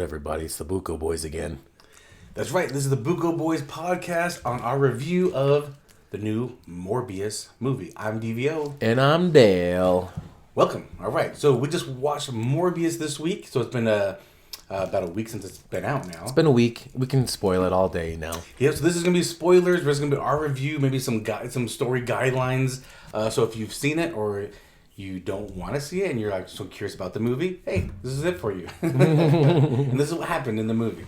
Everybody, it's the Buko Boys again. That's right. This is the Buko Boys Podcast on our review of the new Morbius movie. I'm DVO. And I'm Dale. Welcome. All right. So we just watched Morbius this week. So it's been about a week since it's been out now. It's been a week. We can spoil it all day now. Yeah, so this is going to be spoilers. There's going to be our review, maybe some story guidelines. So if you've seen it or you don't want to see it and you're like so curious about the movie, hey, this is it for you. And this is what happened in the movie.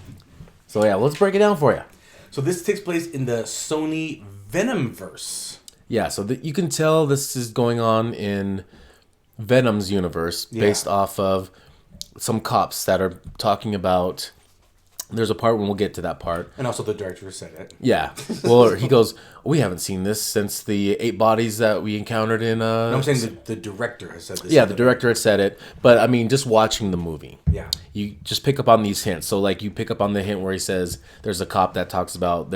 So yeah, let's break it down for you. So this takes place in the Sony Venomverse. Yeah, so you can tell this is going on in Venom's universe based off of some cops that are talking about. There's a part when we'll get to that part. And also the director said it. Yeah. Well, he goes, we haven't seen this since the 8 bodies that we encountered in... No, I'm saying the director has said this. Yeah, the director had said it. But, I mean, just watching the movie. Yeah. You just pick up on these hints. So, like, you pick up on the hint where he says there's a cop that talks about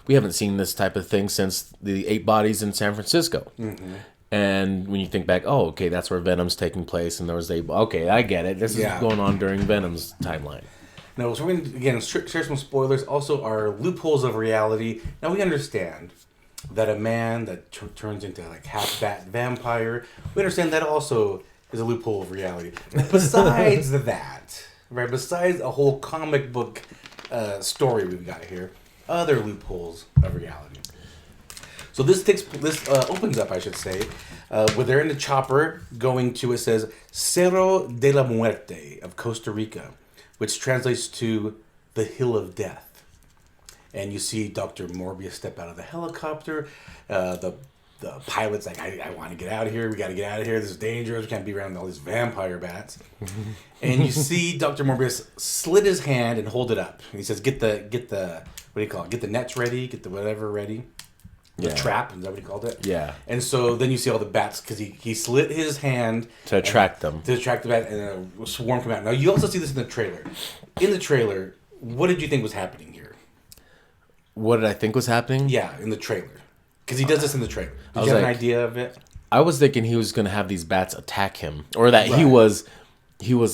we haven't seen this type of thing since the 8 bodies in San Francisco. Mm-hmm. And when you think back, oh, okay, that's where Venom's taking place. And there was okay, I get it. This is going on during Venom's timeline. No, so we're going to, again, share some spoilers. Also, our loopholes of reality. Now, we understand that a man that turns into, like, half-bat vampire, we understand that also is a loophole of reality. Besides that, right, besides a whole comic book story we've got here, other loopholes of reality. So this opens up, I should say, where they're in the chopper going to, it says, Cerro de la Muerte of Costa Rica, which translates to the Hill of Death. And you see Dr. Morbius step out of the helicopter. The pilot's like, I want to get out of here. We got to get out of here. This is dangerous. We can't be around all these vampire bats. And you see Dr. Morbius slit his hand and hold it up. And he says, get the what do you call it? Get the nets ready. Get the whatever ready. The trap, is that what he called it? Yeah. And so then you see all the bats, because he slit his hand to attract them. To attract the bat, and a swarm come out. Now, you also see this in the trailer. In the trailer, what did you think was happening here? What did I think was happening? Yeah, in the trailer. Because he does this in the trailer. Did you have an idea of it? I was thinking he was going to have these bats attack him. Or that he was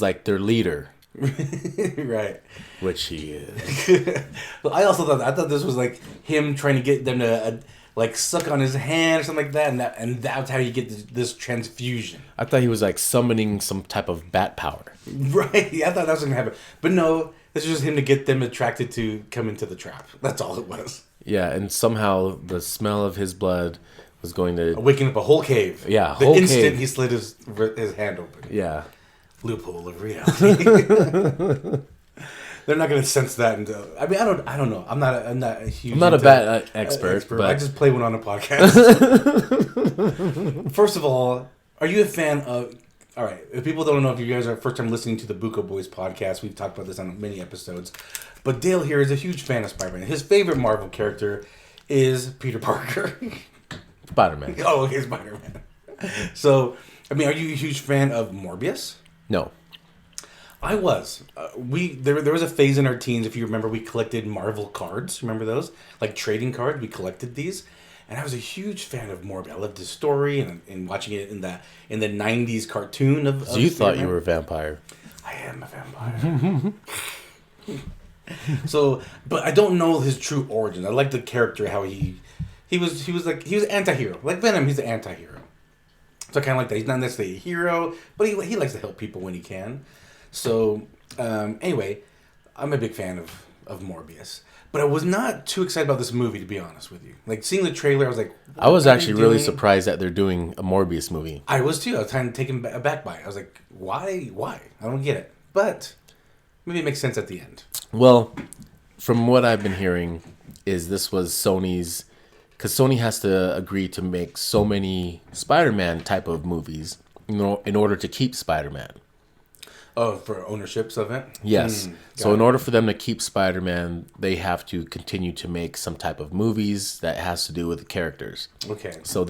like their leader. Right. Which he is. But I thought this was like him trying to get them to... like suck on his hand or something like that, and that's how you get this transfusion. I thought he was like summoning some type of bat power. Right, I thought that was going to happen. But no, this is just him to get them attracted to come into the trap. That's all it was. Yeah, and somehow the smell of his blood was going to... waking up a whole cave. Yeah, the instant he slid his hand open. Yeah. Loophole of reality. They're not going to sense that until... I mean, I don't know. I'm not a huge... I'm not a bat expert, but... I just play one on a podcast. First of all, are you a fan of... All right, if people don't know, if you guys are first time listening to the Buko Boys Podcast, we've talked about this on many episodes, but Dale here is a huge fan of Spider-Man. His favorite Marvel character is Peter Parker. Spider-Man. Oh, okay, Spider-Man. So, I mean, are you a huge fan of Morbius? No. I was. There was a phase in our teens, if you remember, we collected Marvel cards. Remember those? Like trading cards. We collected these. And I was a huge fan of Morbius. I loved his story and watching it in the 90s cartoon of So you thought you were a vampire. I am a vampire. So, but I don't know his true origin. I like the character, how he was an anti-hero. Like Venom, he's an anti-hero. So I kind of like that. He's not necessarily a hero, but he likes to help people when he can. So, anyway, I'm a big fan of Morbius. But I was not too excited about this movie, to be honest with you. Like, seeing the trailer, I was like... I was actually really surprised that they're doing a Morbius movie. I was too. I was kind of taken aback by it. I was like, why? I don't get it. But maybe it makes sense at the end. Well, from what I've been hearing, is this was Sony's... Because Sony has to agree to make so many Spider-Man type of movies, in order to keep Spider-Man. Oh, for ownerships of it? Yes. So in order for them to keep Spider-Man, they have to continue to make some type of movies that has to do with the characters. Okay. So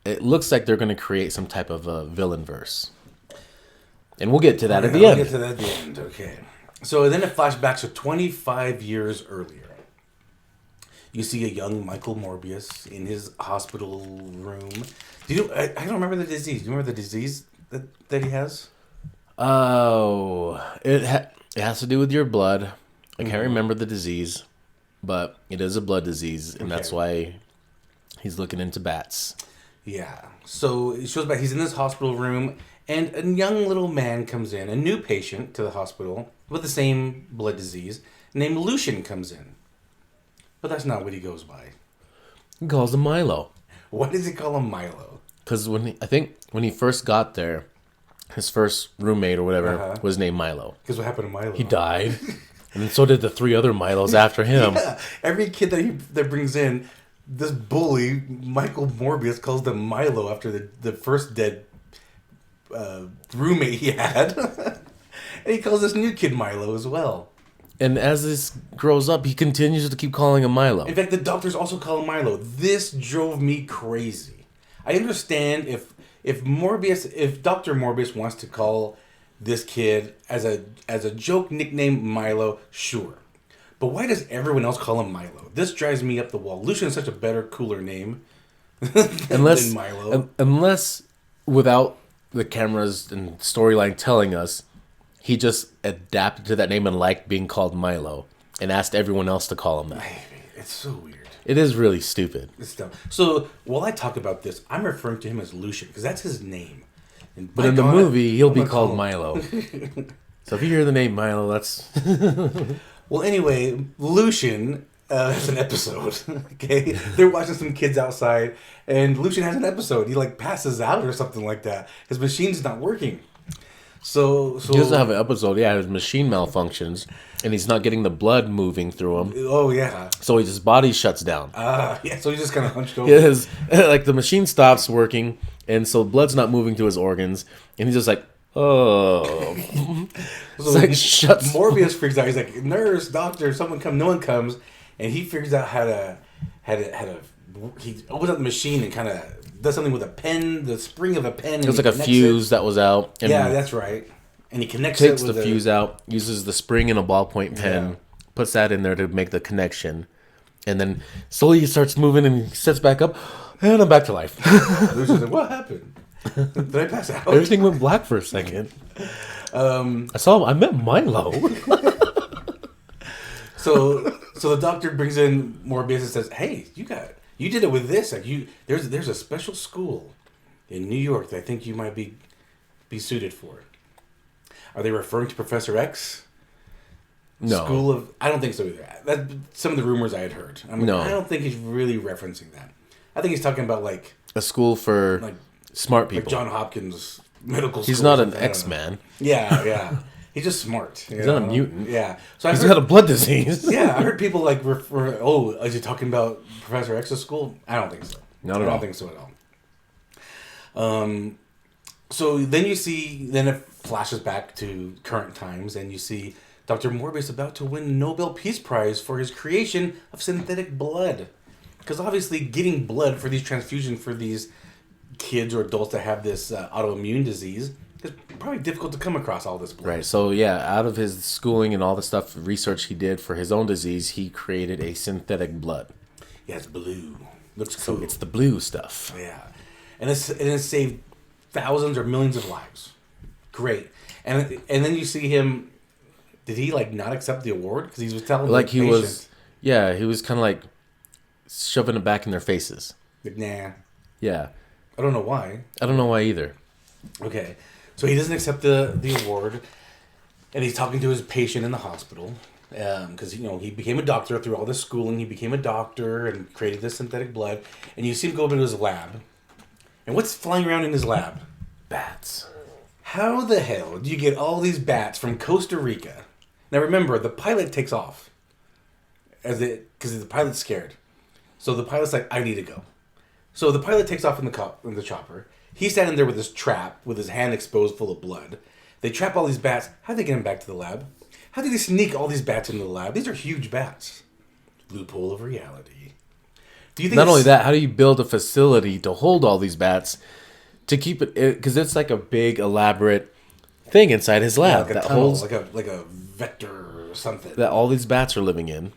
it looks like they're going to create some type of a villain verse. And we'll get to that at the end. We'll get to that at the end, okay. So then it flashbacks to 25 years earlier. You see a young Michael Morbius in his hospital room. I don't remember the disease. Do you remember the disease that he has? Oh, it It has to do with your blood. I can't remember the disease, but it is a blood disease, and that's why he's looking into bats. Yeah. So it shows back. He's in this hospital room, and a young little man comes in, a new patient to the hospital with the same blood disease, named Lucian comes in. But that's not what he goes by. He calls him Milo. Why does he call him Milo? Because I think when he first got there, his first roommate or whatever was named Milo. Because what happened to Milo? He died. And so did the 3 other Milos after him. Yeah. Every kid that brings in, this bully, Michael Morbius, calls them Milo after the first dead roommate he had. And he calls this new kid Milo as well. And as this grows up, he continues to keep calling him Milo. In fact, the doctors also call him Milo. This drove me crazy. I understand if Dr. Morbius wants to call this kid as a joke nickname Milo, sure. But why does everyone else call him Milo? This drives me up the wall. Lucian is such a better, cooler name than Milo. Unless without the cameras and storyline telling us, he just adapted to that name and liked being called Milo and asked everyone else to call him that. It's so weird. It is really stupid. It's dumb. So while I talk about this, I'm referring to him as Lucian because that's his name. But in the movie, he'll be called Milo. So if you hear the name Milo, that's... Well, anyway, Lucian has an episode. Okay, they're watching some kids outside, and Lucian has an episode. He passes out or something like that. His machine's not working. So he doesn't have an episode. Yeah, his machine malfunctions, and he's not getting the blood moving through him. Oh yeah. So his body shuts down. Yeah. So he's just kind of hunched over. The machine stops working, and so blood's not moving to his organs, and he's just like, oh. So shuts. Morbius freaks out. He's like, nurse, doctor, someone come. No one comes, and he figures out how to. He opens up the machine and kind of does something with a pen, the spring of a pen. It was like a fuse that was out. And yeah, that's right. And he connects takes the fuse out, uses the spring in a ballpoint pen, Yeah. puts that in there to make the connection, and then slowly he starts moving and he sits back up, and I'm back to life. Lucian's like, what happened? Did I pass out? Everything went black for a second. I met Milo. So the doctor brings in Morbius and says, "Hey, you did it with this. There's a special school in New York that I think you might be suited for." Are they referring to Professor X? No. I don't think so either. That's some of the rumors I had heard. I don't think he's really referencing that. I think he's talking about a school for smart people. Like John Hopkins medical school. He's not an X-Man. Yeah. He's just smart. He's not a mutant. Yeah. So he's got a blood disease. Yeah, I heard people refer. Oh, is he talking about Professor X's school? I don't think so. Not at all. I don't think so at all. So then it flashes back to current times, and you see Dr. Morbius about to win Nobel Peace Prize for his creation of synthetic blood. Because obviously, getting blood for these transfusions for these kids or adults that have this autoimmune disease is probably difficult to come across all this blood. Right. So out of his schooling and all the research he did for his own disease, he created a synthetic blood. Yeah, it's blue. Looks so cool. It's the blue stuff. Yeah, and it's saved thousands or millions of lives. Great. And then you see him. Did he not accept the award because he was telling he was? Yeah, he was kind of shoving it back in their faces. Nah. Yeah. I don't know why. I don't know why either. Okay, so he doesn't accept the award, and he's talking to his patient in the hospital because he became a doctor through all this schooling. He became a doctor and created this synthetic blood. And you see him go into his lab, and what's flying around in his lab? Bats. How the hell do you get all these bats from Costa Rica? Now remember, the pilot takes off because the pilot's scared. So the pilot's like, I need to go. So the pilot takes off in the chopper. He's standing there with his trap, with his hand exposed full of blood. They trap all these bats. How do they get them back to the lab? How do they sneak all these bats into the lab? These are huge bats. Loophole of reality. Do you think? Not only that, how do you build a facility to hold all these bats to keep it? Because it's like a big, elaborate thing inside his lab that tunnel, holds like a vector or something that all these bats are living in.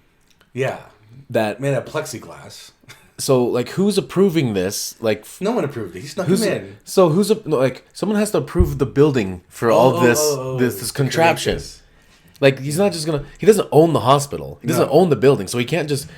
Yeah, that made of plexiglass. So, who's approving this? No one approved it. He snuck him in. So, someone has to approve the building for all this contraption. Like, he's not just gonna... He doesn't own the hospital. He doesn't own the building, so he can't just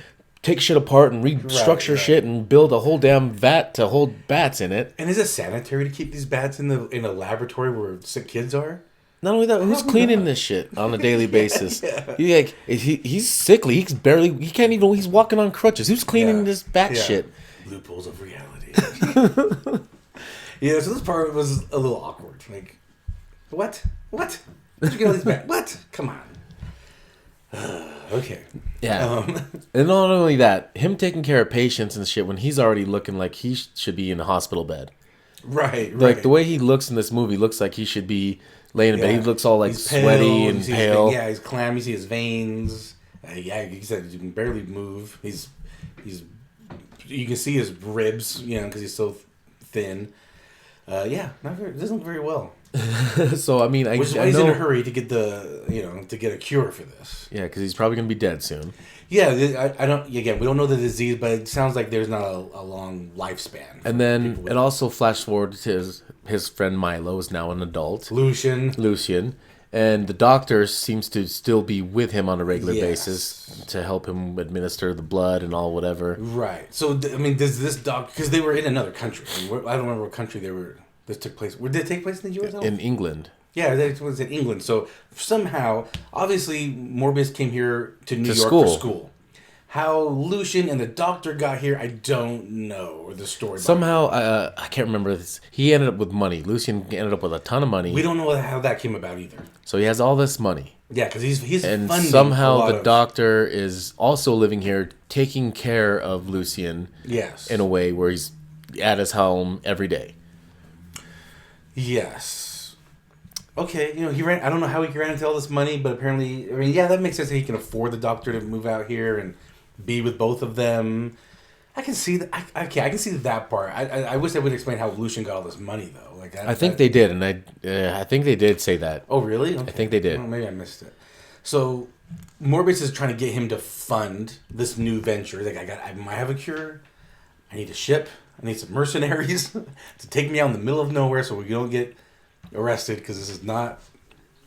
take shit apart and restructure shit and build a whole damn vat to hold bats in it. And is it sanitary to keep these bats in a laboratory where sick kids are? Not only that, who's cleaning this shit on a daily basis? He's sickly. He can't even... He's walking on crutches. Who's cleaning this bat shit? Loopholes of reality. So this part was a little awkward. Like, what? Where'd you get all these bats? What? Come on. Okay. Yeah. And not only that, him taking care of patients and shit when he's already looking like he should be in a hospital bed. Right. Like, the way he looks in this movie looks like he should be laying in bed. He looks all, like, sweaty and pale. He's clammy. You see his veins. He said he can barely move. He's you can see his ribs, because he's so thin. Doesn't look very well. So I mean, which is why he's in a hurry to get to get a cure for this. Yeah, because he's probably gonna be dead soon. Yeah, I don't. Again, we don't know the disease, but it sounds like there's not a long lifespan. And then it also flashed forward to his friend Milo is now an adult. Lucian. And the doctor seems to still be with him on a regular basis to help him administer the blood and all whatever. Right. So, I mean, does this doctor... Because they were in another country. I don't remember what country this took place... Did it take place in the U.S.? In England. Yeah, it was in England. So, somehow, obviously, Morbius came here to New York for school. How Lucian and the doctor got here, I don't know. Or the story. Somehow, I can't remember this. He ended up with money. Lucian ended up with a ton of money. We don't know how that came about either. So he has all this money. Yeah, because he's and funding somehow the doctor is also living here, taking care of Lucian. Yes. In a way where he's at his home every day. Yes. Okay, he ran. I don't know how he ran into all this money, but apparently, I mean, that makes sense that he can afford the doctor to move out here and be with both of them. I can see that. I can see that part. I wish they would explain how Lucian got all this money though. Like I think they did, and I think they did say that. Oh really? Okay. I think they did. Well, maybe I missed it. So Morbius is trying to get him to fund this new venture. Like I might have a cure. I need a ship. I need some mercenaries to take me out in the middle of nowhere so we don't get arrested because this is not.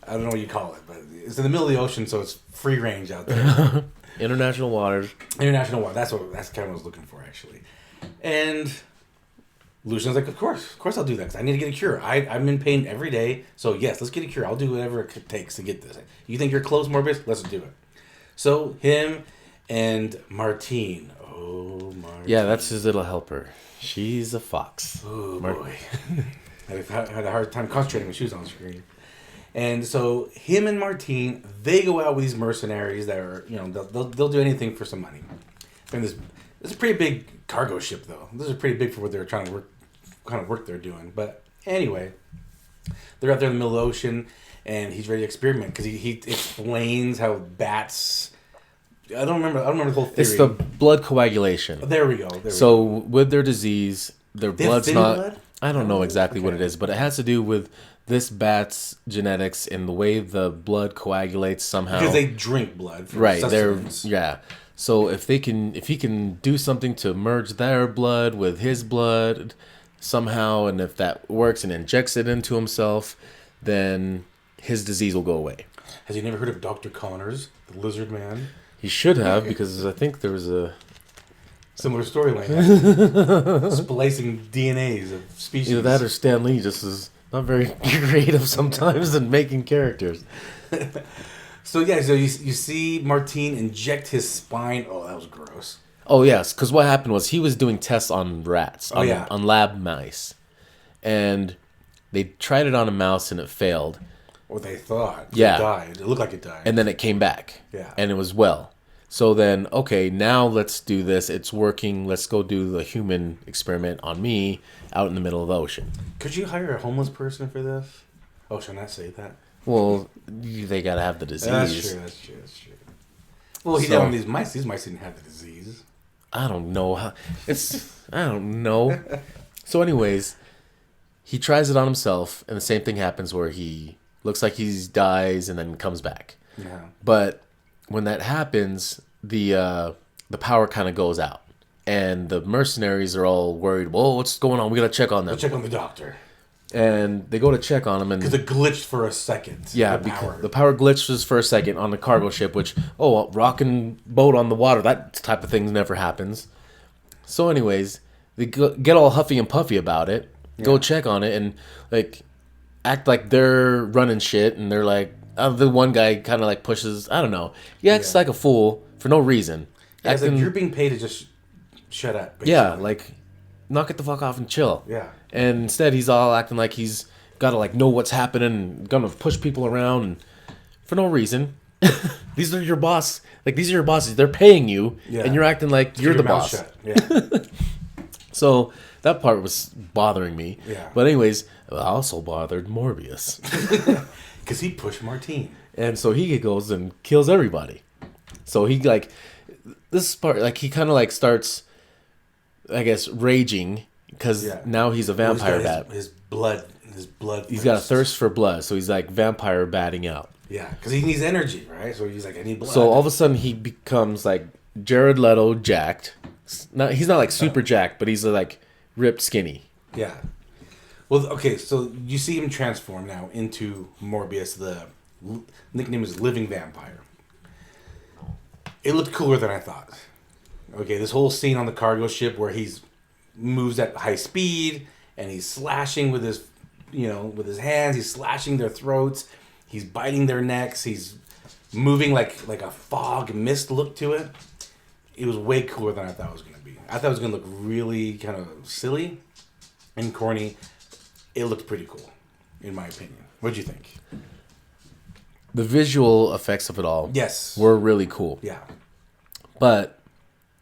I don't know what you call it, but it's in the middle of the ocean, so it's free range out there. International waters. International water. That's kind of what I was looking for, actually. And Lucian's like, of course I'll do that because I need to get a cure. I'm in pain every day, so yes, let's get a cure. I'll do whatever it takes to get this. You think you're close, Morbius? Let's do it. So him and Martine. Oh, Martine. Yeah, that's his little helper. She's a fox. Oh boy. I had a hard time concentrating when she was on screen. And so him and Martine, they go out with these mercenaries that are, they'll do anything for some money. And this is a pretty big cargo ship, though. This is pretty big for what they're trying to work, kind of work they're doing. But anyway, they're out there in the middle of the ocean, and he's ready to experiment because he explains how bats. I don't remember the whole theory. It's the blood coagulation. There we go. With their disease, their blood's not. Blood? I don't know exactly what it is, but it has to do with this bat's genetics and the way the blood coagulates somehow. Because they drink blood. Right. So if he can do something to merge their blood with his blood somehow, and if that works and injects it into himself, then his disease will go away. Has he never heard of Dr. Connors, the lizard man? He should have, because I think there was a similar storyline. Splicing DNAs of species. Either that or Stan Lee just is not very creative sometimes in making characters. So you see Martine inject his spine. Oh, that was gross. Oh, yes, because what happened was he was doing tests on rats, on lab mice. And they tried it on a mouse and it failed. Or they thought. Yeah. It died. It looked like it died. And then it came back. Yeah. And it was well. So then, okay, now let's do this. It's working. Let's go do the human experiment on me out in the middle of the ocean. Could you hire a homeless person for this? Oh, should I not say that? Well, they got to have the disease. That's true. Well, he did on these mice. These mice didn't have the disease. I don't know. I don't know. So anyways, he tries it on himself, and the same thing happens where he looks like he dies and then comes back. Yeah. But when that happens, the power kind of goes out, and the mercenaries are all worried. Whoa, what's going on? We gotta check on them. We'll check on the doctor. And they go to check on him, and because it glitched for a second. Yeah, because the power glitches for a second on the cargo ship, which rocking boat on the water, that type of thing never happens. So, anyways, they get all huffy and puffy about it, go check on it, and like act like they're running shit, and they're like, the one guy kind of like pushes, I don't know, he acts like a fool for no reason. Yeah, it's like you're being paid to just shut up. Basically. Yeah, like knock it the fuck off and chill. Yeah. And instead, he's all acting like he's got to like know what's happening and gonna push people around and for no reason. These are your boss. Like these are your bosses. They're paying you, and you're acting like you're the boss. Shut. Yeah. So that part was bothering me. Yeah. But anyways, it also bothered Morbius Because he pushed Martine. And so he goes and kills everybody. So he like this part like he kind of like starts, I guess, raging. Because now he's a vampire bat. His blood. He's got a thirst for blood, so he's like vampire batting out. Yeah, because he needs energy, right? So he's like, I need blood. So all of a sudden he becomes like Jared Leto jacked. He's not like super jacked, but he's like ripped skinny. Yeah. Well, okay, so you see him transform now into Morbius. The nickname is Living Vampire. It looked cooler than I thought. Okay, this whole scene on the cargo ship where he's moves at high speed and he's slashing with his with his hands, he's slashing their throats, he's biting their necks, he's moving like a fog mist look to it. It was way cooler than I thought it was going to be. I thought it was going to look really kind of silly and corny. It looked pretty cool, in my opinion. What'd you think? The visual effects of it all were really cool. Yeah. But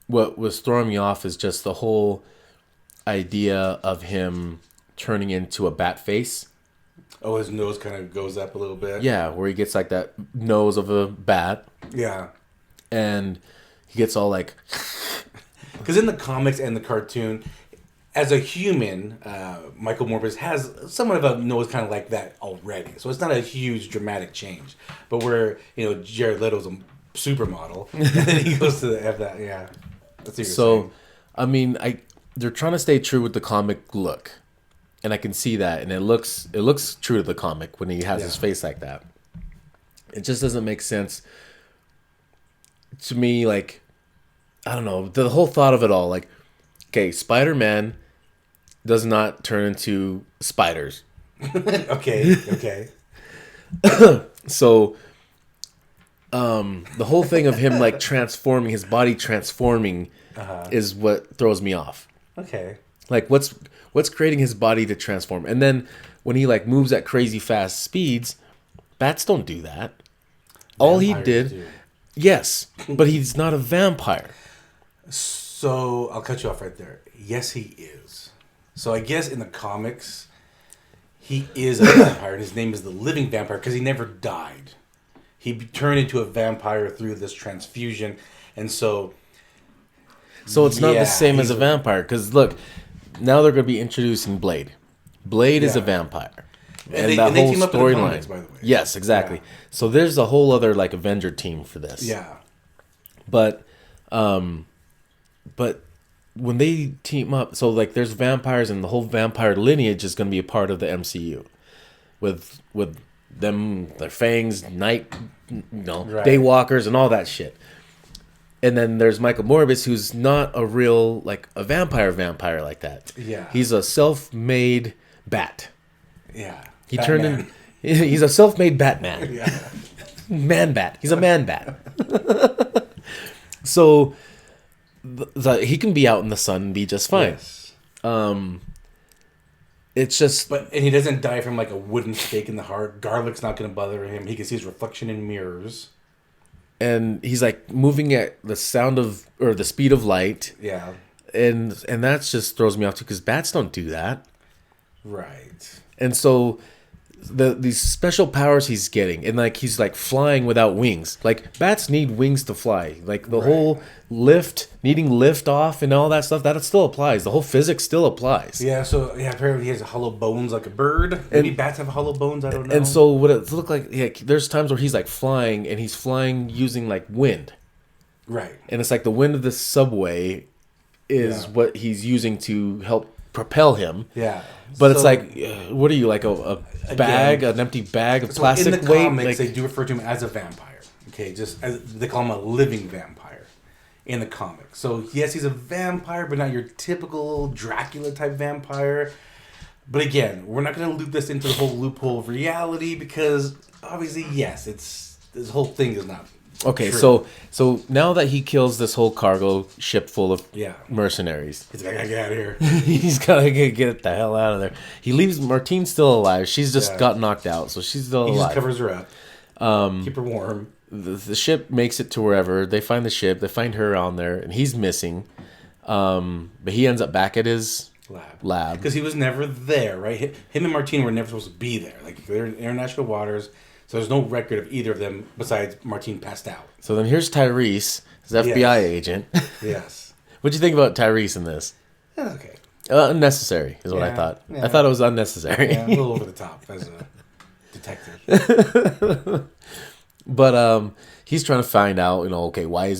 what was throwing me off is just the whole idea of him turning into a bat face. Oh, his nose kind of goes up a little bit. Yeah, where he gets like that nose of a bat. Yeah. And he gets all like... Because in the comics and the cartoon, as a human, Michael Morbius has somewhat of a nose kind of like that already. So it's not a huge dramatic change. But where, Jared Leto's a supermodel, and then he goes to have that, yeah. That's what you're saying. I mean, they're trying to stay true with the comic look. And I can see that, and it looks true to the comic when he has his face like that. It just doesn't make sense to me. Like, I don't know, the whole thought of it all. Like, okay, Spider-Man does not turn into spiders. Okay. So, the whole thing of him like transforming, his body transforming, is what throws me off. Okay. Like, what's creating his body to transform? And then when he like moves at crazy fast speeds, bats don't do that. All he did, yes, but he's not a vampire. So I'll cut you off right there. Yes, he is. So I guess in the comics, he is a vampire, and his name is the Living Vampire because he never died. He turned into a vampire through this transfusion, and so it's not the same as a vampire. Because look, now they're going to be introducing Blade. Blade is a vampire. And that whole storyline, by the way. Yes, exactly. Yeah. So there's a whole other like Avenger team for this. Yeah. But when they team up, so like there's vampires, and the whole vampire lineage is going to be a part of the MCU, with them, their fangs, daywalkers, and all that shit. And then there's Michael Morbius, who's not a real like a vampire like that. Yeah, he's a self-made bat. Yeah, he turned in. He's a self-made Batman. Yeah, man bat. He's a man bat. So he can be out in the sun and be just fine. Yes. It's just, and he doesn't die from like a wooden stake in the heart. Garlic's not going to bother him. He can see his reflection in mirrors. And he's like moving at the speed of light. Yeah. And that just throws me off too, because bats don't do that. Right. And so these special powers he's getting, and like he's like flying without wings. Like bats need wings to fly. Like the whole needing lift off and all that stuff, that still applies. The whole physics still applies. Yeah, so apparently he has hollow bones like a bird. Maybe bats have hollow bones, I don't know. And so what it looked like, there's times where he's like flying, and he's flying using like wind. Right. And it's like the wind of the subway is what he's using to help propel him. Yeah. But it's like, what are you, like a bag, an empty bag of plastic in the weight? comics, they do refer to him as a vampire. Okay, just as they call him a living vampire in the comics. So yes, he's a vampire, but not your typical Dracula type vampire. But again, we're not going to loop this into the whole loophole of reality because obviously, yes, this whole thing is not. Okay, true. so now that he kills this whole cargo ship full of mercenaries, he's like, I gotta get out of here. He's gotta get the hell out of there. He leaves Martine's still alive. She's just got knocked out, so she's still alive. He just covers her up, keep her warm. The ship makes it to wherever. They find the ship. They find her on there, and he's missing. But he ends up back at his lab because he was never there, right? Him and Martine were never supposed to be there. Like they're in international waters. So there's no record of either of them besides Martine passed out. So then here's Tyrese, his FBI agent. Yes. What'd you think about Tyrese in this? Okay. Unnecessary is what I thought. Yeah. I thought it was unnecessary. Yeah, a little over the top as a detective. But he's trying to find out, okay, why did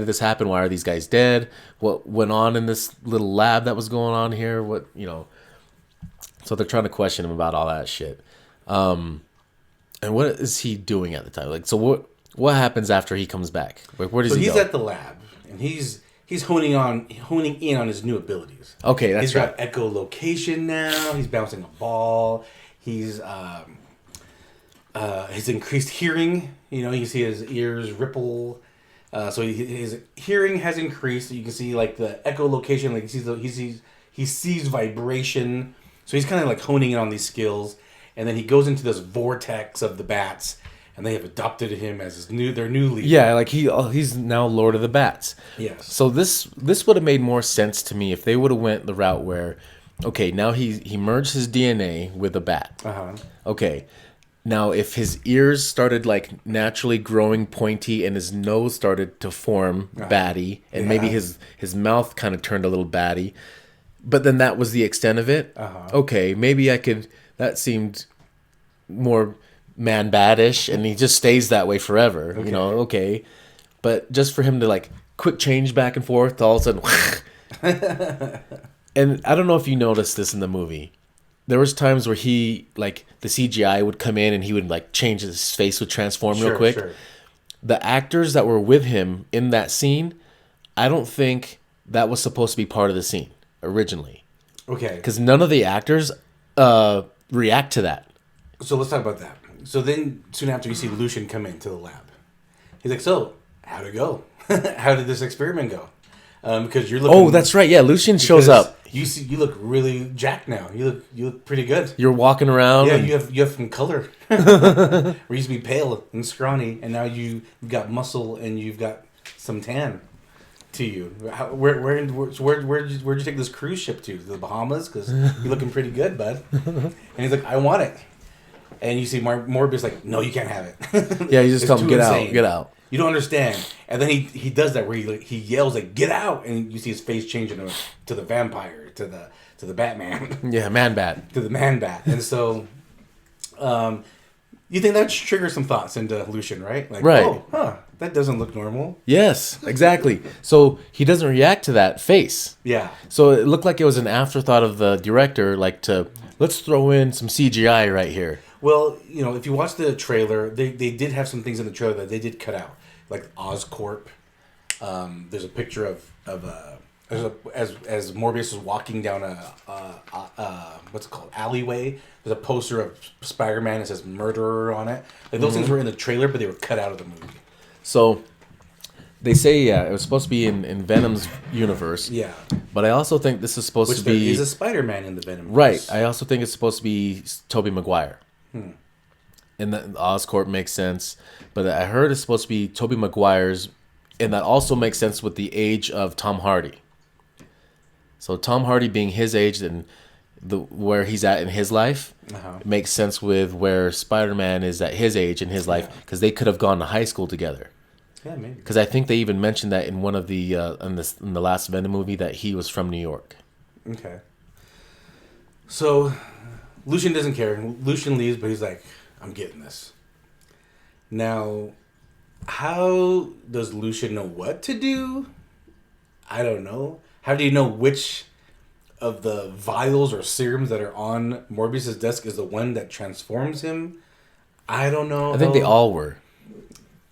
this happen? Why are these guys dead? What went on in this little lab that was going on here? So they're trying to question him about all that shit. And what is he doing at the time? Like, so what happens after he comes back? Like, where does he go? So he's at the lab, and he's honing in on his new abilities. Okay, that's right. He's got echolocation now. He's bouncing a ball. He's his increased hearing. You can see his ears ripple. So his hearing has increased. You can see like the echolocation. Like he sees vibration. So he's kind of like honing in on these skills. And then he goes into this vortex of the bats, and they have adopted him as their new leader. Yeah, like he's now Lord of the Bats. Yes. So this would have made more sense to me if they would have went the route where, okay, now he merged his DNA with a bat. Uh-huh. Okay, now if his ears started like naturally growing pointy and his nose started to form batty, and maybe his mouth kind of turned a little batty, but then that was the extent of it. Okay, maybe I could. That seemed more man-badish, and he just stays that way forever. Okay. Okay. But just for him to, like, quick change back and forth, all of a sudden... And I don't know if you noticed this in the movie. There was times where he, like, the CGI would come in and he would, like, change his face would transform real quick. Sure. The actors that were with him in that scene, I don't think that was supposed to be part of the scene originally. Okay. Because none of the actors... react to that. So let's talk about that. So then soon after you see Lucian come into the lab. He's like, so how'd it go? How did this experiment go? Because you're looking. Oh, that's right. Yeah, Lucian shows up. You look really jacked now. You look pretty good. You're walking around. Yeah, you have some color. Where you used to be pale and scrawny, and now you've got muscle and you've got some tan to you. Where'd you take this cruise ship to? The Bahamas? Because you're looking pretty good, bud. And he's like, I want it. And you see Morbius like, no, you can't have it. Yeah, you just tell him, get out. You don't understand. And then he does that where he yells like, get out, and you see his face changing to the vampire, to the Batman. Yeah, man bat. To the man bat. And so you think that triggers some thoughts into Lucian, right? Like, right. That doesn't look normal. Yes, exactly. So he doesn't react to that face. Yeah. So it looked like it was an afterthought of the director, like let's throw in some CGI right here. Well, if you watch the trailer, they did have some things in the trailer that they did cut out, like Oscorp. There's a picture of as Morbius is walking down a what's it called, alleyway. There's a poster of Spider-Man that says murderer on it. Like those things were in the trailer, but they were cut out of the movie. So they say it was supposed to be in Venom's universe. Yeah. But I also think this is supposed to be... There is a Spider-Man in the Venom universe. Right. I also think it's supposed to be Tobey Maguire. And the Oscorp makes sense. But I heard it's supposed to be Tobey Maguire's, and that also makes sense with the age of Tom Hardy. So Tom Hardy being his age and where he's at in his life makes sense with where Spider-Man is at his age in his life, because they could have gone to high school together. Yeah, maybe. Because I think they even mentioned that in one of the in the last Venom movie that he was from New York. Okay. So Lucian doesn't care. Lucian leaves, but he's like, I'm getting this. Now, how does Lucian know what to do? I don't know. How do you know which of the vials or serums that are on Morbius's desk is the one that transforms him. I don't know. I think they all were.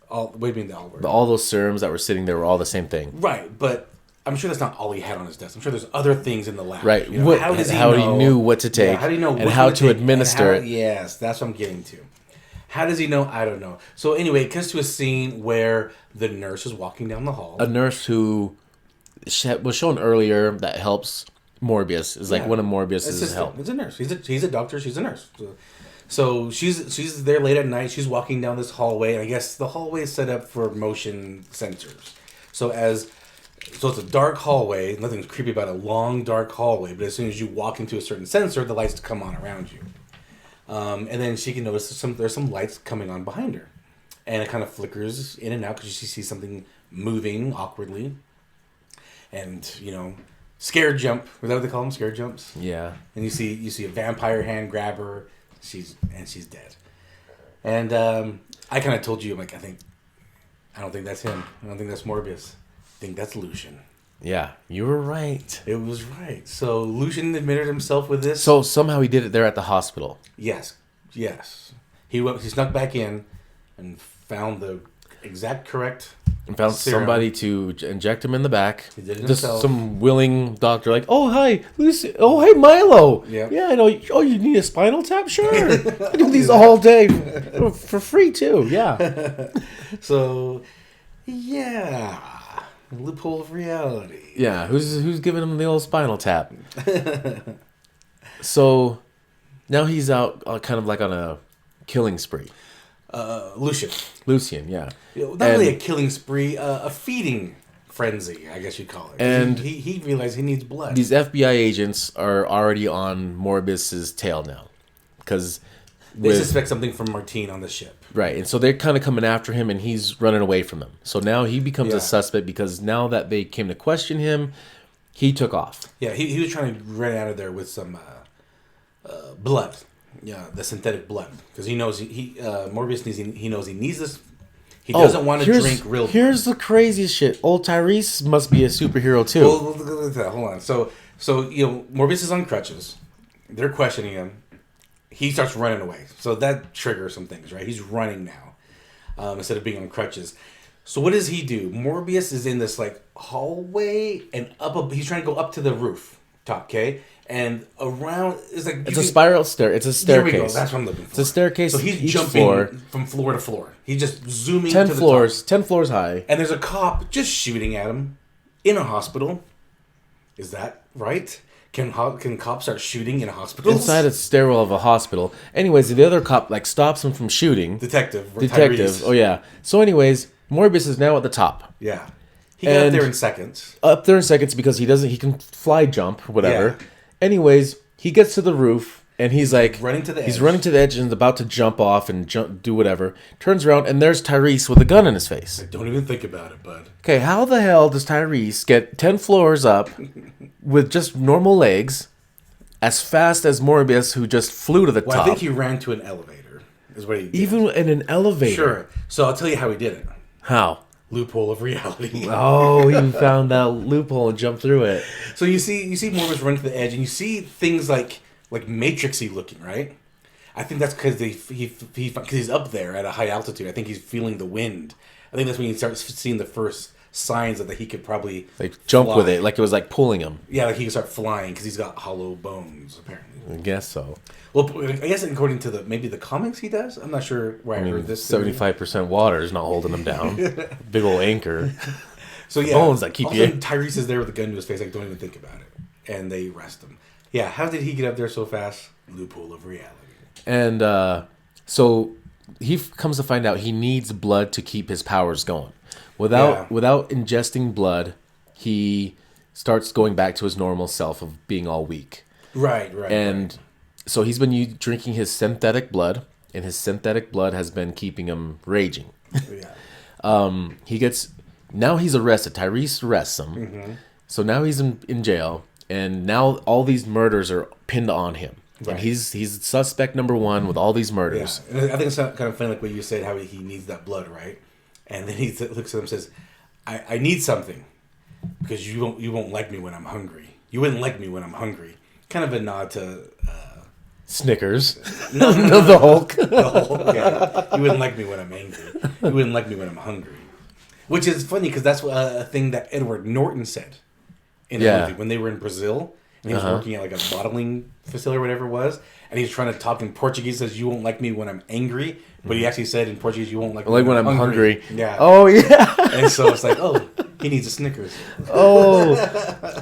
What do you mean they all were? All those serums that were sitting there were all the same thing. Right, but I'm sure that's not all he had on his desk. I'm sure there's other things in the lab. Right. You know, how he knew what to take. How do you know and how to administer it? Yes, that's what I'm getting to. How does he know? I don't know. So anyway, it comes to a scene where the nurse is walking down the hall. A nurse who was shown earlier that helps Morbius is like one of Morbius's help. It's a nurse. He's a doctor. She's a nurse. So she's there late at night. She's walking down this hallway, and I guess the hallway is set up for motion sensors. So it's a dark hallway. Nothing's creepy about a long dark hallway, but as soon as you walk into a certain sensor, the lights come on around you. And then she can notice there's some lights coming on behind her, and it kind of flickers in and out because she sees something moving awkwardly. And scared jump. Was that what they call them? Scared jumps. Yeah. And you see a vampire hand grab her. She's dead. And I kind of told you, I'm like, I don't think that's him. I don't think that's Morbius. I think that's Lucian. Yeah, you were right. It was right. So Lucian admitted himself with this. So somehow he did it there at the hospital. Yes. He snuck back in and found the exact correct and found serum. Somebody to inject him in the back. He did it Just himself. some willing doctor, like, oh hi, Lucy. Oh hey, Milo. Yeah, I know. Oh, you need a spinal tap? Sure. I do these all day for free too. Yeah. So, yeah. Loophole of reality. Yeah, who's giving him the old spinal tap? So now he's out kind of like on a killing spree. Lucian, yeah. Not really a killing spree, a feeding frenzy, I guess you'd call it. And he realized he needs blood. These FBI agents are already on Morbius's tail now, because they suspect something from Martine on the ship. Right, and so they're kind of coming after him, and he's running away from them. So now he becomes a suspect because now that they came to question him, he took off. Yeah, he was trying to run out of there with some blood. Yeah, the synthetic blood, because he knows Morbius knows he needs this. He doesn't want to drink real blood. Here's the craziest shit. Old Tyrese must be a superhero too. Well, look at that. Hold on. So Morbius is on crutches. They're questioning him. He starts running away. So that triggers some things, right? He's running now instead of being on crutches. So what does he do? Morbius is in this like hallway and he's trying to go up to the roof top, okay? And around it's like it's a spiral stair. It's a staircase. Here we go. That's what I'm looking for. It's a staircase. So he's jumping from floor to floor. He's just zooming 10 to floors, the top. 10 floors high. And there's a cop just shooting at him in a hospital. Is that right? Can cops start shooting in a hospital? Inside a stairwell of a hospital. Anyways, the other cop like stops him from shooting. Detective. Tyrese. Oh yeah. So anyways, Morbius is now at the top. Yeah. He got up there in seconds. Up there in seconds because he can fly jump or whatever. Yeah. Anyways, he gets to the roof and he's like running to the edge. He's running to the edge and is about to jump off and do whatever. Turns around and there's Tyrese with a gun in his face. Don't even think about it, bud. Okay, how the hell does Tyrese get 10 floors up with just normal legs as fast as Morbius, who just flew to the top? I think he ran to an elevator, is what he did. Even in an elevator? Sure. So I'll tell you how he did it. How? Loophole of reality. Oh, he found that loophole and jumped through it. So you see Morbius run to the edge, and you see things like Matrixy looking, right? I think that's because he's up there at a high altitude. I think he's feeling the wind. I think that's when he starts seeing the first signs that he could probably jump fly. with it, like it was like pulling him. Yeah, like he could start flying because he's got hollow bones apparently. I guess so. Well, I guess according to maybe the comics he does. I'm not sure where I heard this. 75% water is not holding him down. Big old anchor. So yeah, bones that keep you. Tyrese is there with a gun to his face. Like, don't even think about it, and they arrest him. Yeah, how did he get up there so fast? Loophole of reality. And so he comes to find out he needs blood to keep his powers going. Without ingesting blood, he starts going back to his normal self of being all weak. Right. And so he's been drinking his synthetic blood, and his synthetic blood has been keeping him raging. Yeah. Now he's arrested. Tyrese arrests him. Mm-hmm. So now he's in jail, and now all these murders are pinned on him. Right. And he's suspect number one with all these murders. Yeah. And I think it's kind of funny, like what you said, how he needs that blood, right? And then he looks at him and says, I need something because you won't like me when I'm hungry. You wouldn't like me when I'm hungry. Kind of a nod to Snickers. No, The Hulk. The Hulk. Yeah. You wouldn't like me when I'm angry. You wouldn't like me when I'm hungry. Which is funny because that's a thing that Edward Norton said in the movie when they were in Brazil and he was working at like a bottling facility or whatever it was, and he was trying to talk in Portuguese. Says, "You won't like me when I'm angry," but he actually said in Portuguese, "You won't like me when I'm hungry." Yeah. Oh yeah. And so it's like, oh, he needs a Snickers. Oh,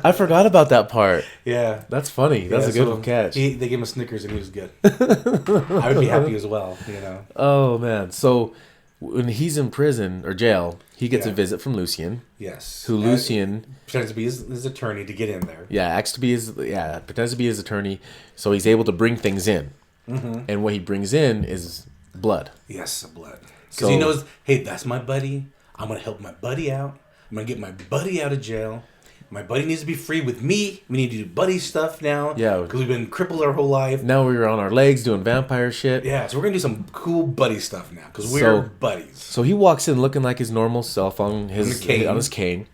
I forgot about that part. Yeah. That's funny. That's a good catch. They gave him a Snickers and he was good. I would be happy as well, you know. Oh, man. So when he's in prison or jail, he gets a visit from Lucien. Yes. Who Lucien... pretends to be his attorney to get in there. Yeah, pretends to be his attorney. So he's able to bring things in. Mm-hmm. And what he brings in is blood. Yes, blood. Because he knows, hey, that's my buddy. I'm going to help my buddy out. I'm going to get my buddy out of jail. My buddy needs to be free with me. We need to do buddy stuff now. Yeah. Because we've been crippled our whole life. Now we're on our legs doing vampire shit. Yeah, so we're going to do some cool buddy stuff now. Because we're buddies. So he walks in looking like his normal self on his cane.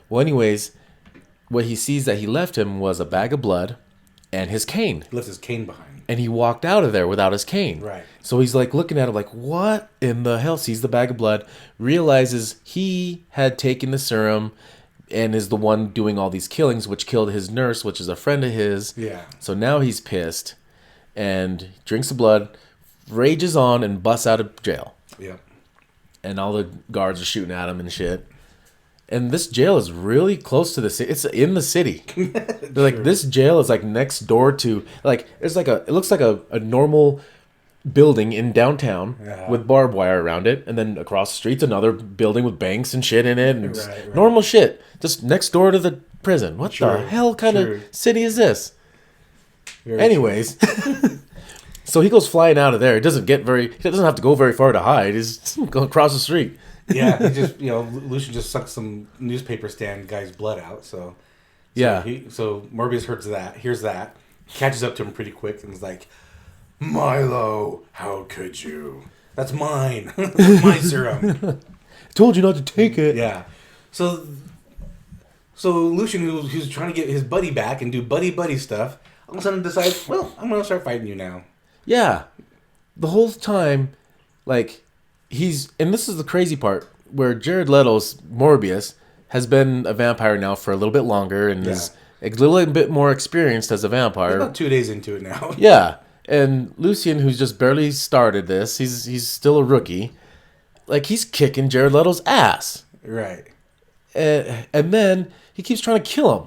Well, anyways, what he sees that he left him was a bag of blood and his cane. He left his cane behind. And he walked out of there without his cane. Right. So he's like looking at it like, what in the hell? Sees the bag of blood, realizes he had taken the serum and is the one doing all these killings, which killed his nurse, which is a friend of his. Yeah. So now he's pissed and drinks the blood, rages on, and busts out of jail. Yep. And all the guards are shooting at him and shit. And this jail is really close to the city. It's in the city. They're like, this jail is like next door to, like, it's like it looks like a normal building in downtown with barbed wire around it. And then across the street's another building with banks and shit in it. And right. Normal shit. Just next door to the prison. What the hell kind of city is this? Anyways. So he goes flying out of there. He doesn't have to go very far to hide. He's going across the street. Yeah, he just, Lucian just sucks some newspaper stand guy's blood out. So Morbius hears that, catches up to him pretty quick, and is like, Milo, how could you? That's mine. That's my serum. Told you not to take it. Yeah. So Lucian, who's trying to get his buddy back and do buddy stuff, all of a sudden decides, well, I'm going to start fighting you now. Yeah. The whole time, like... and this is the crazy part, where Jared Leto's Morbius has been a vampire now for a little bit longer and is a little bit more experienced as a vampire. He's about 2 days into it now. Yeah. And Lucien, who's just barely started this, he's still a rookie. Like, he's kicking Jared Leto's ass. Right. And then he keeps trying to kill him.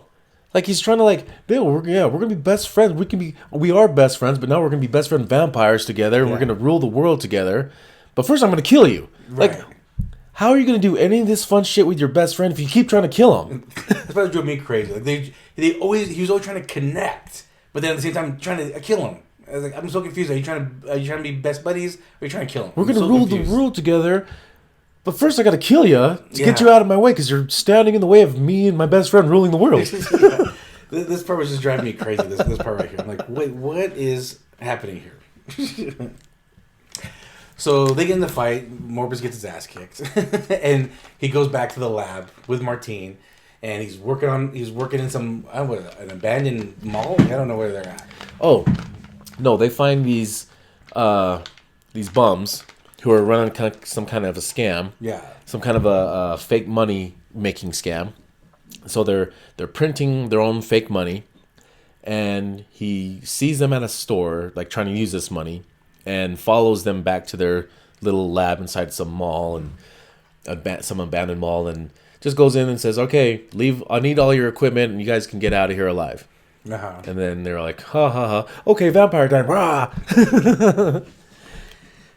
Like, he's trying to, like, we're going to be best friends. We are best friends, but now we're going to be best friend vampires together. And we're going to rule the world together. But first, I'm going to kill you. Right. Like, how are you going to do any of this fun shit with your best friend if you keep trying to kill him? That's what drove me crazy. Like he was always trying to connect, but then at the same time trying to kill him. I was like, I'm so confused. Are you trying to be best buddies, or are you trying to kill him? We're going to rule the world together, but first I got to kill you to get you out of my way because you're standing in the way of me and my best friend ruling the world. This part was just driving me crazy. This part right here. I'm like, wait, what is happening here? So they get in the fight. Morbius gets his ass kicked, and he goes back to the lab with Martine, and he's working in some an abandoned mall. I don't know where they're at. Oh, no, they find these bums who are running some kind of a scam. Yeah, some kind of a fake money making scam. So they're printing their own fake money, and he sees them at a store like trying to use this money. And follows them back to their little lab inside some mall and some abandoned mall, and just goes in and says, "Okay, leave. I need all your equipment, and you guys can get out of here alive." Uh-huh. And then they're like, "Ha ha ha! Okay, vampire time!" Rah!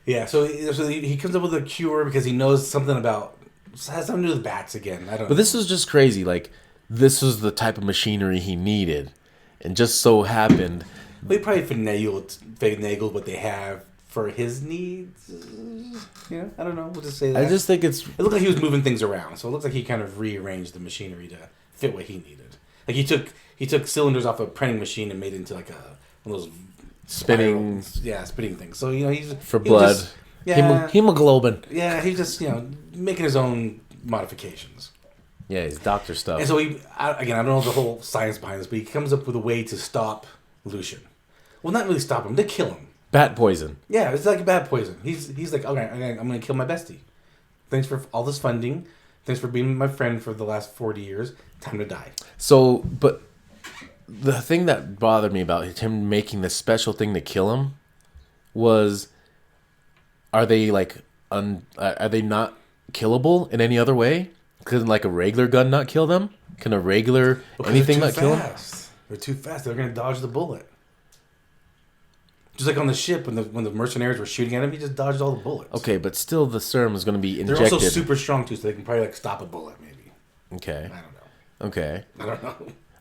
Yeah. So he comes up with a cure because he knows something has something to do with bats again. I don't know. But this was just crazy. Like, this was the type of machinery he needed, and just so happened. They probably finagled what they have for his needs. Yeah, I don't know. We'll just say that. I just think it looked like he was moving things around, so it looks like he kind of rearranged the machinery to fit what he needed. Like he took cylinders off a printing machine and made it into like one of those spinning things. So he's for blood, hemoglobin. Yeah, he's just making his own modifications. Yeah, his doctor stuff. And so I don't know the whole science behind this, but he comes up with a way to stop Lucian. Well, not really stop him, to kill him. Bat poison. Yeah, it's like a bad poison. He's like, okay, I'm going to kill my bestie. Thanks for all this funding. Thanks for being my friend for the last 40 years. Time to die. So, but the thing that bothered me about him making this special thing to kill him was, are they not killable in any other way? Could like a regular gun not kill them? Can a regular anything not kill them? They're too fast. They're going to dodge the bullet. Just like on the ship when the mercenaries were shooting at him, he just dodged all the bullets. Okay, but still the serum is going to be injected. They're also super strong too, so they can probably like stop a bullet maybe. Okay. I don't know. Okay. I don't know.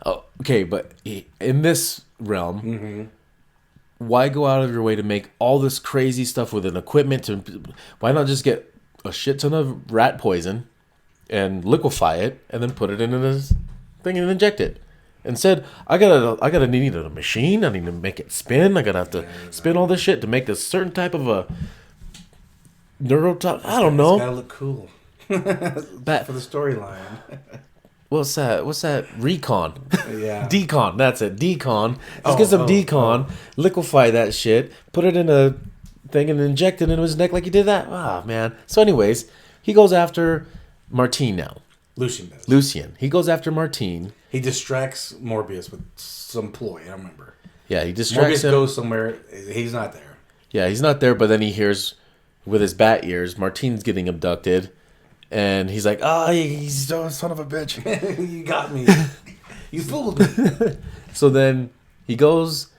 Oh, okay, but in this realm, why go out of your way to make all this crazy stuff with an equipment? Why not just get a shit ton of rat poison and liquefy it and then put it in this thing and inject it? Instead, I gotta need a machine. I need to make it spin. I gotta have to spin all this shit to make this certain type of a neurotoxin. I don't know. It's gotta look cool for the storyline. What's that? Recon. Yeah. Decon. That's it. Decon. Let's get some decon. Liquefy that shit. Put it in a thing and inject it into his neck like he did that. Ah, man. So, anyways, he goes after Martine now. Lucian does. Lucian. He goes after Martine. He distracts Morbius with some ploy. I don't remember. Yeah, he distracts him. Morbius goes somewhere. He's not there. Yeah, he's not there, but then he hears with his bat ears, Martine's getting abducted. And he's like, he's a son of a bitch. You got me. You fooled me. So then he goes,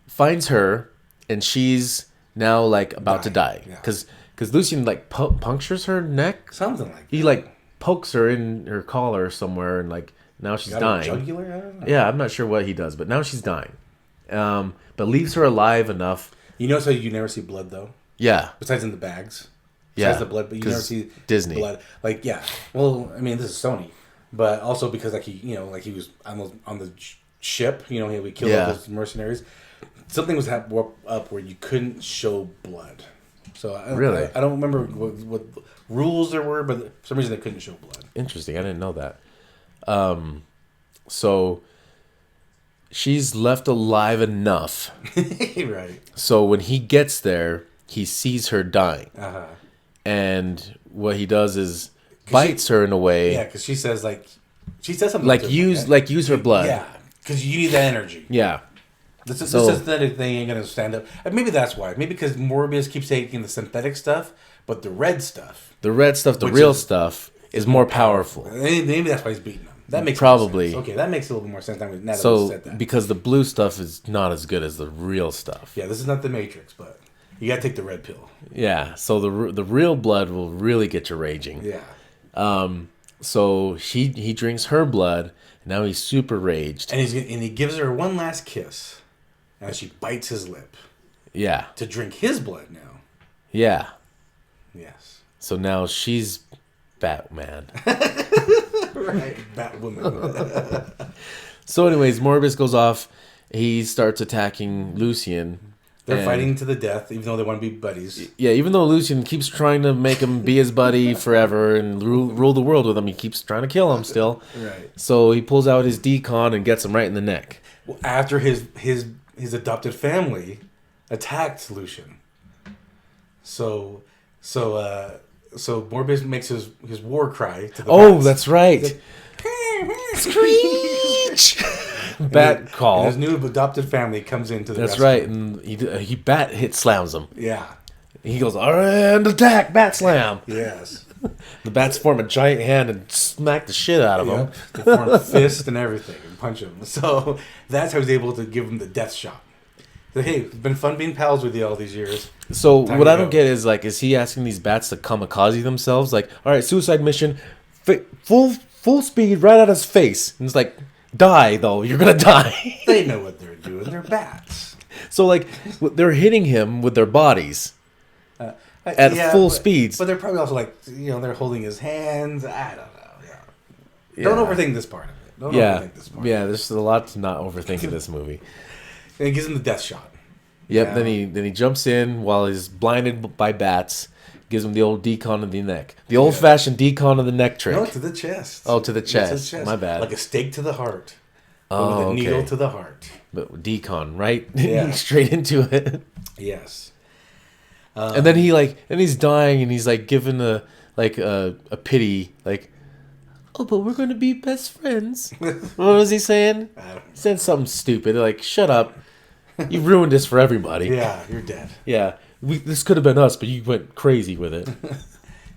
finds her, and she's now like about to die. Because Lucian like punctures her neck. Something like that. He like pokes her in her collar somewhere, and like now she's dying. Jugular? I don't know. Yeah, I'm not sure what he does, but now she's dying. But leaves her alive enough. You notice how you never see blood though? Yeah. Besides in the bags. Yeah. The blood, but you never see Disney blood. Like, yeah. Well, I mean, this is Sony, but also because like he was on the ship. You know, he killed all those mercenaries. Something was up where you couldn't show blood. So I don't remember what rules there were, but for some reason they couldn't show blood. Interesting. I didn't know that. So she's left alive enough. Right. So when he gets there, he sees her dying. Uh-huh. And what he does is bites her in a way. Yeah, because she says something like use her blood. Yeah, because you need that energy. Yeah. This synthetic thing ain't gonna stand up. Maybe that's why. Maybe because Morbius keeps taking the synthetic stuff, but the red stuff, the real stuff, is more powerful. Maybe that's why he's beating them. That makes probably sense. Okay, that makes a little bit more sense now that we said that. Because the blue stuff is not as good as the real stuff. Yeah, this is not the Matrix, but you gotta take the red pill. Yeah, so the real blood will really get you raging. Yeah. So he drinks her blood, and now he's super raged. And he gives her one last kiss. And she bites his lip. Yeah. To drink his blood now. Yeah. Yes. So now she's Batman. Right. Batwoman. So anyways, Morbius goes off. He starts attacking Lucian. They're fighting to the death, even though they want to be buddies. Yeah, even though Lucian keeps trying to make him be his buddy forever and rule the world with him, he keeps trying to kill him still. Right. So he pulls out his decon and gets him right in the neck. Well, after his adopted family attacked Lucian. So Morbius makes his war cry to the bats. That's right. Screech! Bat call. And his new adopted family comes into the rescue. Right, and he bat hit slams him. Yeah. He goes, and attack, bat slam. Yes. The bats form a giant hand and smack the shit out of him. They form a fist and everything and punch him. So that's how he's able to give him the death shot. So, hey, it's been fun being pals with you all these years. So what I don't get is he asking these bats to kamikaze themselves? Like, all right, suicide mission, full speed right at his face. And it's like, die, though. You're going to die. They know what they're doing. They're bats. So, like, they're hitting him with their bodies at full speeds. But they're probably also, like, they're holding his hands. I don't know. Yeah. Don't overthink this part of it. Don't overthink this part. Yeah, there's a lot to not overthink in this movie. And he gives him the death shot. Yep, yeah. Then he jumps in while he's blinded by bats, gives him the old decon of the neck. The old-fashioned decon of the neck trick. No, to the chest. Oh, to the chest. My bad. Like a stake to the heart. Oh, with a needle to the heart. But decon, right? Yeah. Straight into it. Yes. And then he's dying, and he's like giving a pity, like, oh, but we're going to be best friends. What was he saying? I don't know. He said something stupid, like, shut up. You ruined this for everybody. Yeah, you're dead. Yeah. This could have been us, but you went crazy with it.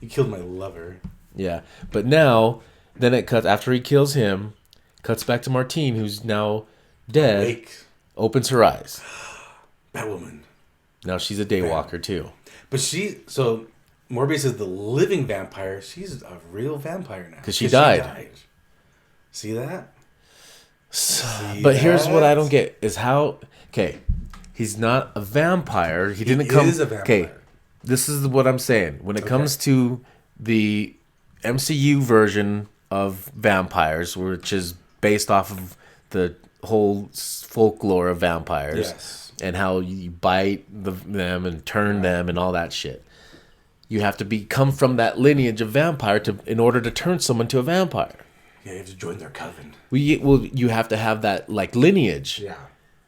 You killed my lover. Yeah. But now, then it cuts, after he kills him, cuts back to Martine, who's now dead, Awake. opens her eyes. Batwoman. Now she's a daywalker, too. But so Morbius is the living vampire. She's a real vampire now. Because she died. See that? But here's what I don't get, is how... Okay, he's not a vampire. He is a vampire. Okay, this is what I'm saying. When it comes to the MCU version of vampires, which is based off of the whole folklore of vampires, yes, and how you bite them and turn them and all that shit, you have to come from that lineage of vampire in order to turn someone to a vampire. Yeah, you have to join their coven. You have to have that like lineage. Yeah.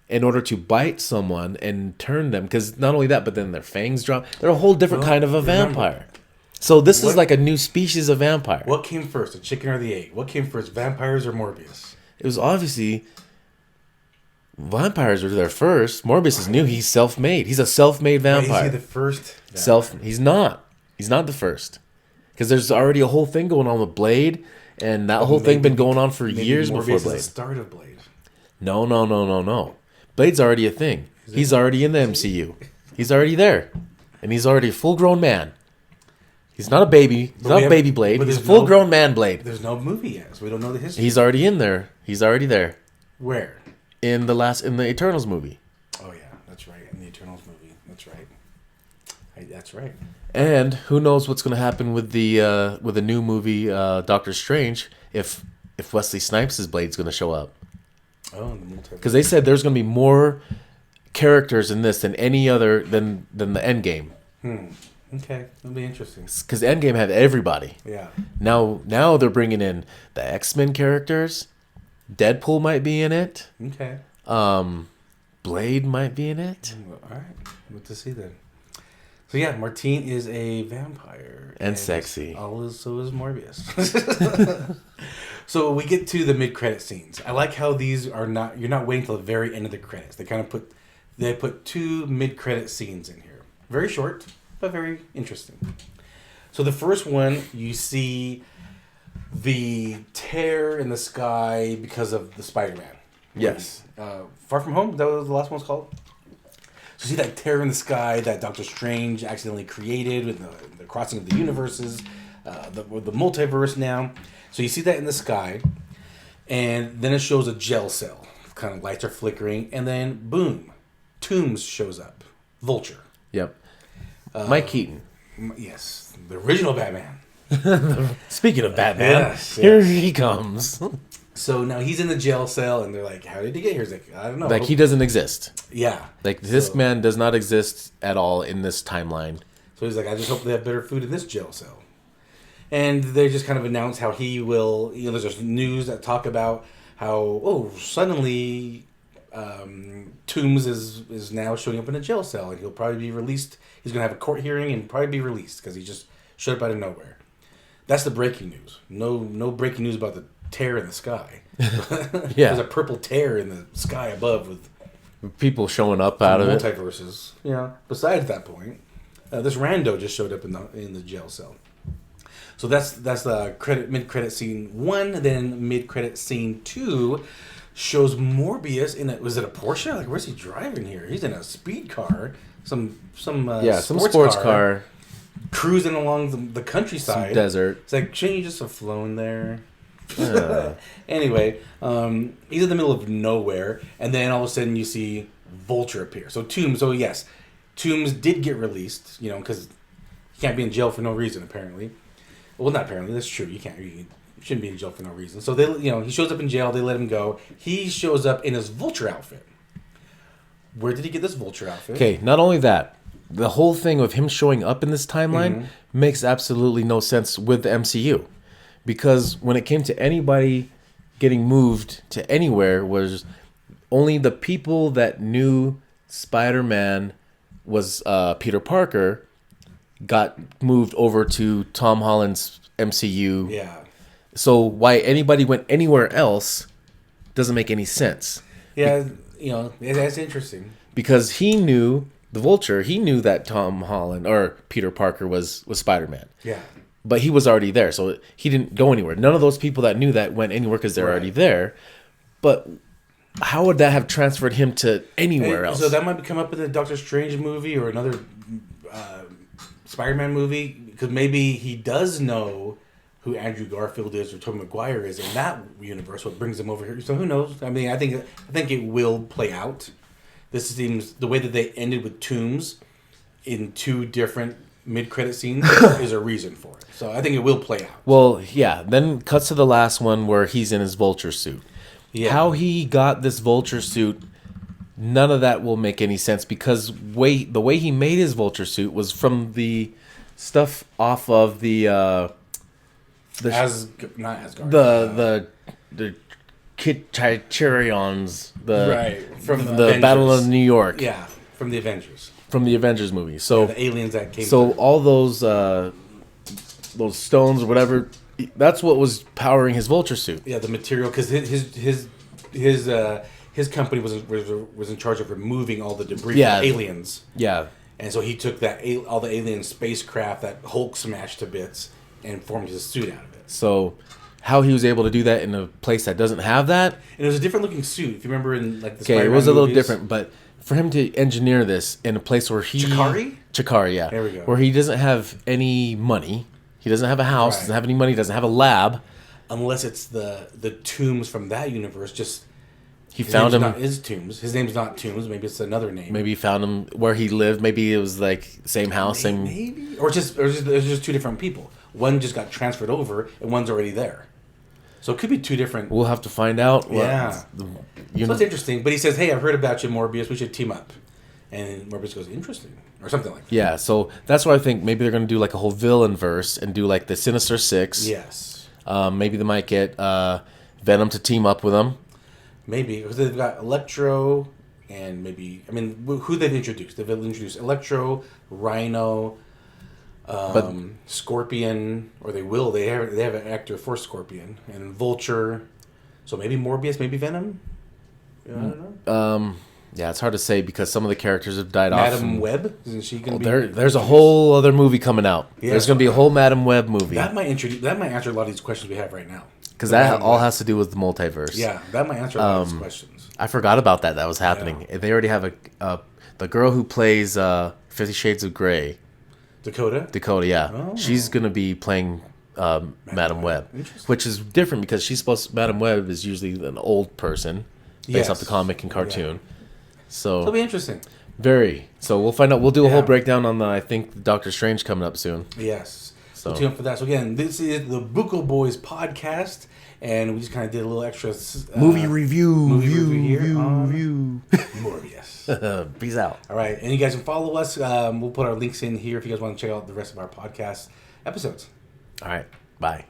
In order to bite someone and turn them, because not only that, but then their fangs drop. They're a whole different kind of a vampire. So this is like a new species of vampire. What came first, the chicken or the egg? What came first, vampires or Morbius? It was obviously vampires were there first. Morbius is new. He's self-made. He's a self-made vampire. Is he the first? Vampire? He's not. He's not the first. Because there's already a whole thing going on with Blade, and that whole thing been going on for years before Blade. Morbius is the start of Blade. No. Blade's already a thing. He's already in the MCU. He's already there. And he's already a full-grown man. He's not a baby. He's not baby Blade. He's a full-grown man Blade. There's no movie yet, so we don't know the history. He's already in there. He's already there. Where? In the Eternals movie. Oh, yeah. That's right. In the Eternals movie. That's right. That's right. And who knows what's going to happen with the new movie, Doctor Strange, if Wesley Snipes' Blade's going to show up. Oh, the multiverse. Because they said there's going to be more characters in this than any other than the Endgame. Okay, that'll be interesting. Because Endgame had everybody. Yeah. Now they're bringing in the X-Men characters. Deadpool might be in it. Okay. Blade might be in it. All right. What to see then? So yeah, Martine is a vampire and sexy. So is Morbius. So we get to the mid-credit scenes. I like how these are not. You're not waiting till the very end of the credits. They kind of put two mid-credit scenes in here. Very short, but very interesting. So the first one, you see the tear in the sky because of the Spider-Man. Yes. Far From Home. That was the last one's called. So you see that tear in the sky that Doctor Strange accidentally created with the crossing of the universes, the multiverse now. So you see that in the sky, and then it shows a jail cell. Kind of lights are flickering, and then boom, Toomes shows up. Vulture. Yep. Mike Keaton. Yes, the original Batman. Speaking of Batman, here he comes. So now he's in the jail cell, and they're like, "How did he get here?" He's like, "I don't know." Like he doesn't exist. Yeah. Like this man does not exist at all in this timeline. So he's like, "I just hope they have better food in this jail cell." And they just kind of announce how he will. There's just news that talk about how suddenly Toomes is now showing up in a jail cell, and he'll probably be released. He's gonna have a court hearing and probably be released because he just showed up out of nowhere. That's the breaking news. No breaking news about the tear in the sky. Yeah, there's a purple tear in the sky above with people showing up out of multiverses. Yeah. Besides that point, this rando just showed up in the jail cell. So that's the mid-credit scene 1. Then mid-credit scene 2 shows Morbius in was it a Porsche? Like, where's he driving here? He's in a speed car, some sports car, cruising along the countryside, some desert. It's like, shouldn't you just have flown there? Anyway, he's in the middle of nowhere, and then all of a sudden you see Vulture appear. So Toomes. So yes, Toomes did get released. Because he can't be in jail for no reason apparently. Well, not apparently. That's true. You shouldn't be in jail for no reason. So he shows up in jail. They let him go. He shows up in his Vulture outfit. Where did he get this Vulture outfit? Okay, not only that, the whole thing of him showing up in this timeline makes absolutely no sense with the MCU. Because when it came to anybody getting moved to anywhere, was only the people that knew Spider-Man was Peter Parker got moved over to Tom Holland's MCU. Yeah. So why anybody went anywhere else doesn't make any sense. Yeah, that's interesting. Because he knew, the Vulture, he knew that Tom Holland or Peter Parker was Spider-Man. Yeah. But he was already there, so he didn't go anywhere. None of those people that knew that went anywhere because they're already there. But how would that have transferred him to anywhere else? So that might come up in the Doctor Strange movie or another Spider-Man movie, because maybe he does know who Andrew Garfield is or Tobey Maguire is in that universe. What brings him over here? So who knows? I mean, I think it will play out. This seems the way that they ended with Toombs in 2 different mid-credit scenes is a reason for it. So I think it will play out. Well, yeah. Then cuts to the last one where he's in his Vulture suit. Yeah. How he got this Vulture suit, none of that will make any sense because the way he made his Vulture suit was from the stuff off of not Asgard. The Kitcharions, from the Battle of New York. Yeah, from the Avengers. From the Avengers movie. So the aliens that came. So all those stones or whatever, that's what was powering his Vulture suit. Yeah, the material, because his company was in charge of removing all the debris from aliens. Yeah. And so he took all the alien spacecraft that Hulk smashed to bits and formed his suit out of it. So how he was able to do that in a place that doesn't have that? And it was a different looking suit. If you remember in the Spider-Man it was a little different, but for him to engineer this in a place where Chikari, yeah. There we go. Where he doesn't have any money. He doesn't have a house, doesn't have any money, doesn't have a lab. Unless it's the Tombs from that universe, just... He found him. His name's not Tombs. Maybe it's another name. Maybe he found him where he lived. Maybe it was like same house, same. Maybe, or just there's just 2 different people. One just got transferred over, and one's already there. So it could be 2 different. We'll have to find out. Yeah. So it's interesting. But he says, "Hey, I've heard about you, Morbius. We should team up." And Morbius goes, "Interesting," or something like that. Yeah. So that's what I think. Maybe they're going to do like a whole villain verse and do like the Sinister Six. Yes. Maybe they might get Venom to team up with them. Maybe, because they've got Electro and who they've introduced. They've introduced Electro, Rhino, Scorpion, or they will. They have an actor for Scorpion, and Vulture. So maybe Morbius, maybe Venom? I don't know. Yeah, it's hard to say because some of the characters have died off. Madam Web? Isn't she going to be... There's a whole other movie coming out. Yeah, there's going to be a whole Madam Web movie. That might answer a lot of these questions we have right now. Because that all has to do with the multiverse. Yeah, that might answer a lot of these questions. I forgot about that. That was happening. Yeah. They already have the girl who plays 50 Shades of Grey. Dakota, yeah. Oh. She's going to be playing Madam Web. Which is different because Madam Web is usually an old person based off the comic and cartoon. Yeah. So it'll be interesting. Very. So we'll find out. We'll do a whole breakdown on I think Doctor Strange coming up soon. Yes. So tune up for that. So again, this is the Buko Boys Podcast, and we just kind of did a little extra movie review here on Morbius. Peace out. All right, and you guys can follow us. We'll put our links in here if you guys want to check out the rest of our podcast episodes. All right. Bye.